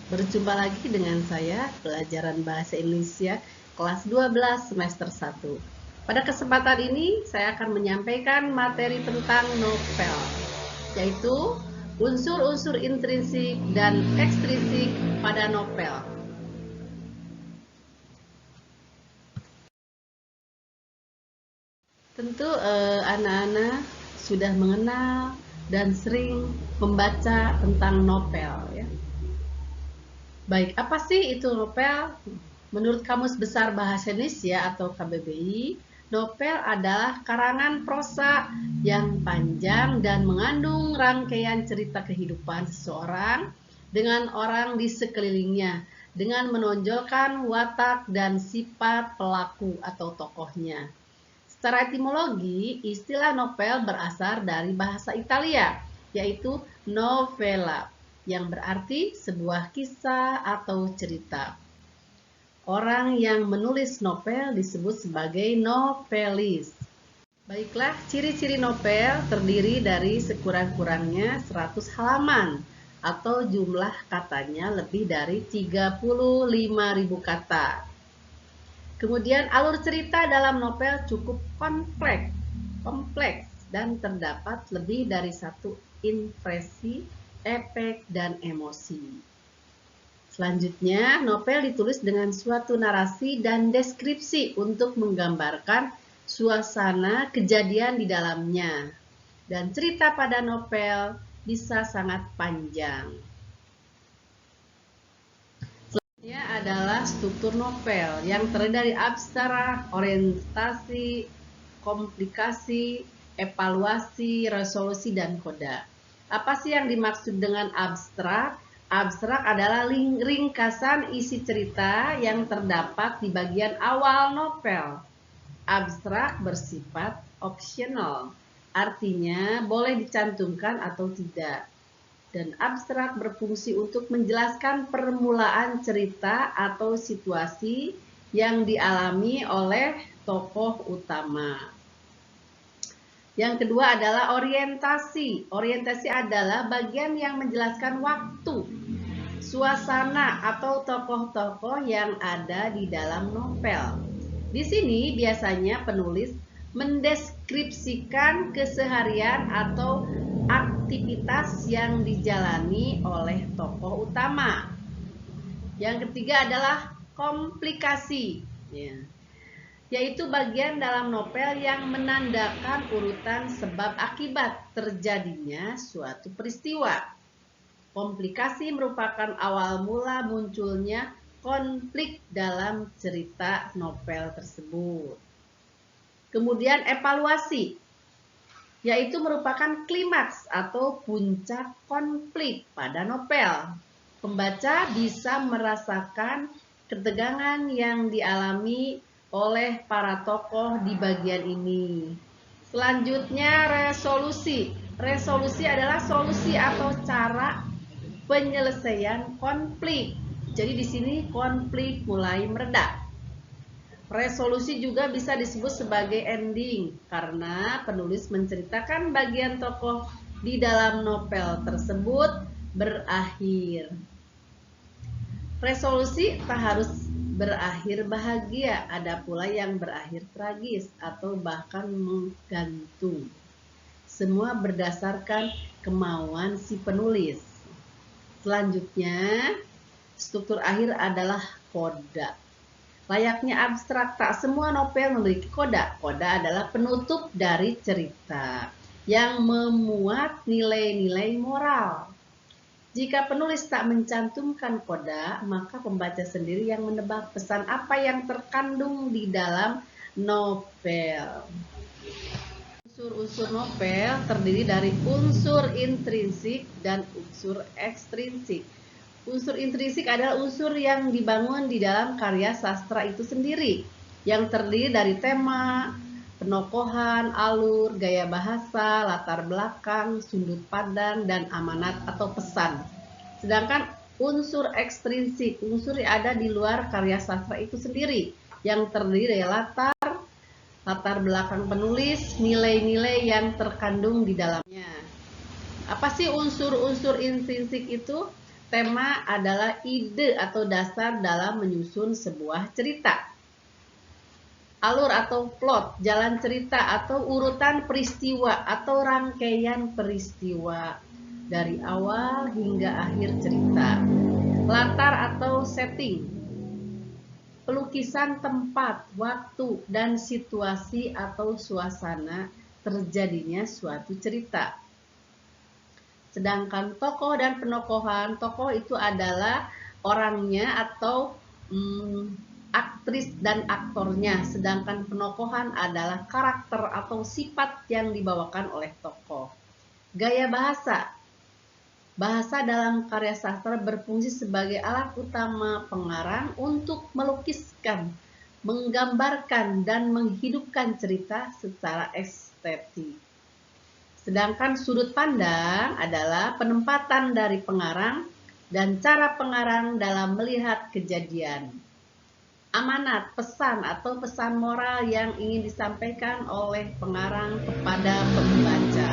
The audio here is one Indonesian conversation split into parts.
Berjumpa lagi dengan saya, pelajaran Bahasa Indonesia kelas 12 semester 1. Pada kesempatan ini, saya akan menyampaikan materi tentang novel, yaitu unsur-unsur intrinsik dan ekstrinsik pada novel. Tentu anak-anak sudah mengenal dan sering membaca tentang novel, ya. Baik, apa sih itu novel? Menurut Kamus Besar Bahasa Indonesia atau KBBI, novel adalah karangan prosa yang panjang dan mengandung rangkaian cerita kehidupan seseorang dengan orang di sekelilingnya, dengan menonjolkan watak dan sifat pelaku atau tokohnya. Secara etimologi, istilah novel berasal dari bahasa Italia, yaitu novella, yang berarti sebuah kisah atau cerita. Orang yang menulis novel disebut sebagai novelis. Baiklah, ciri-ciri novel terdiri dari sekurang-kurangnya 100 halaman atau jumlah katanya lebih dari 35.000 kata. Kemudian alur cerita dalam novel cukup kompleks dan terdapat lebih dari satu impresi, efek, dan emosi. Selanjutnya, novel ditulis dengan suatu narasi dan deskripsi untuk menggambarkan suasana kejadian di dalamnya. Dan cerita pada novel bisa sangat panjang. Selanjutnya adalah struktur novel yang terdiri dari abstrak, orientasi, komplikasi, evaluasi, resolusi, dan koda. Apa sih yang dimaksud dengan abstrak? Abstrak adalah ringkasan isi cerita yang terdapat di bagian awal novel. Abstrak bersifat opsional, artinya boleh dicantumkan atau tidak. Dan abstrak berfungsi untuk menjelaskan permulaan cerita atau situasi yang dialami oleh tokoh utama. Yang kedua adalah orientasi. Orientasi adalah bagian yang menjelaskan waktu, suasana, atau tokoh-tokoh yang ada di dalam novel. Di sini biasanya penulis mendeskripsikan keseharian atau aktivitas yang dijalani oleh tokoh utama. Yang ketiga adalah komplikasi, yaitu bagian dalam novel yang menandakan urutan sebab akibat terjadinya suatu peristiwa. Komplikasi merupakan awal mula munculnya konflik dalam cerita novel tersebut. Kemudian evaluasi, yaitu merupakan klimaks atau puncak konflik pada novel. Pembaca bisa merasakan ketegangan yang dialami oleh para tokoh di bagian ini. Selanjutnya resolusi. Resolusi adalah solusi atau cara penyelesaian konflik. Jadi di sini konflik mulai mereda. Resolusi juga bisa disebut sebagai ending karena penulis menceritakan bagian tokoh di dalam novel tersebut berakhir. Resolusi tak harus berakhir bahagia, ada pula yang berakhir tragis atau bahkan menggantung. Semua berdasarkan kemauan si penulis. Selanjutnya, struktur akhir adalah koda. Layaknya abstrak, tak semua novel memiliki koda. Koda adalah penutup dari cerita yang memuat nilai-nilai moral. Jika penulis tak mencantumkan koda, maka pembaca sendiri yang menebak pesan apa yang terkandung di dalam novel. Unsur-unsur novel terdiri dari unsur intrinsik dan unsur ekstrinsik. Unsur intrinsik adalah unsur yang dibangun di dalam karya sastra itu sendiri, yang terdiri dari tema, penokohan, alur, gaya bahasa, latar belakang, sudut pandang, dan amanat atau pesan. Sedangkan unsur ekstrinsik, unsur yang ada di luar karya sastra itu sendiri, yang terdiri dari latar belakang penulis, nilai-nilai yang terkandung di dalamnya. Apa sih unsur-unsur intrinsik itu? Tema adalah ide atau dasar dalam menyusun sebuah cerita. Alur atau plot, jalan cerita atau urutan peristiwa atau rangkaian peristiwa dari awal hingga akhir cerita. Latar atau setting, pelukisan tempat, waktu, dan situasi atau suasana terjadinya suatu cerita. Sedangkan tokoh dan penokohan, tokoh itu adalah orangnya atau aktris dan aktornya, sedangkan penokohan adalah karakter atau sifat yang dibawakan oleh tokoh. Gaya bahasa. Bahasa dalam karya sastra berfungsi sebagai alat utama pengarang untuk melukiskan, menggambarkan, dan menghidupkan cerita secara estetik. Sedangkan sudut pandang adalah penempatan dari pengarang dan cara pengarang dalam melihat kejadian. Amanat, pesan atau pesan moral yang ingin disampaikan oleh pengarang kepada pembaca.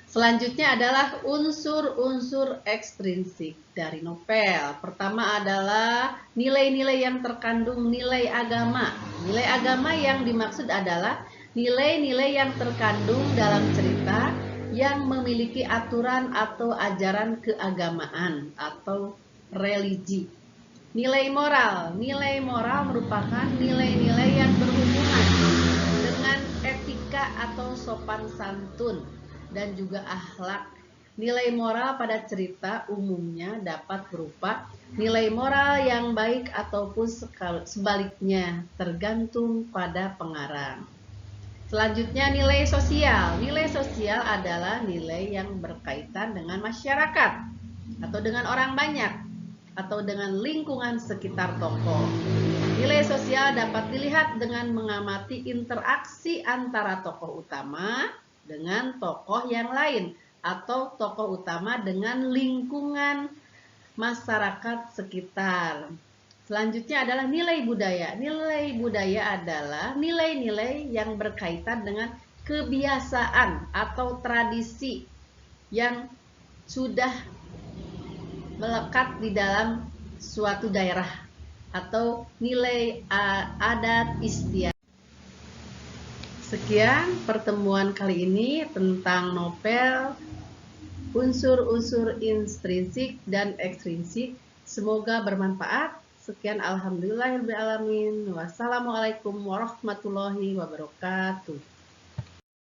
Selanjutnya adalah unsur-unsur ekstrinsik dari novel. Pertama adalah nilai-nilai yang terkandung nilai agama. Nilai agama yang dimaksud adalah nilai-nilai yang terkandung dalam cerita yang memiliki aturan atau ajaran keagamaan atau religi. Nilai moral. Nilai moral merupakan nilai-nilai yang berhubungan dengan etika atau sopan santun dan juga akhlak. Nilai moral pada cerita umumnya dapat berupa nilai moral yang baik ataupun sebaliknya, tergantung pada pengarang. Selanjutnya nilai sosial. Nilai sosial adalah nilai yang berkaitan dengan masyarakat atau dengan orang banyak atau dengan lingkungan sekitar tokoh. Nilai sosial dapat dilihat dengan mengamati interaksi antara tokoh utama dengan tokoh yang lain atau tokoh utama dengan lingkungan masyarakat sekitar. Selanjutnya adalah nilai budaya. Nilai budaya adalah nilai-nilai yang berkaitan dengan kebiasaan atau tradisi yang sudah melekat di dalam suatu daerah atau nilai adat istiadat. Sekian pertemuan kali ini tentang novel unsur-unsur intrinsik dan ekstrinsik. Semoga bermanfaat. Sekian, alhamdulillahirabbil alamin. Wassalamualaikum warahmatullahi wabarakatuh.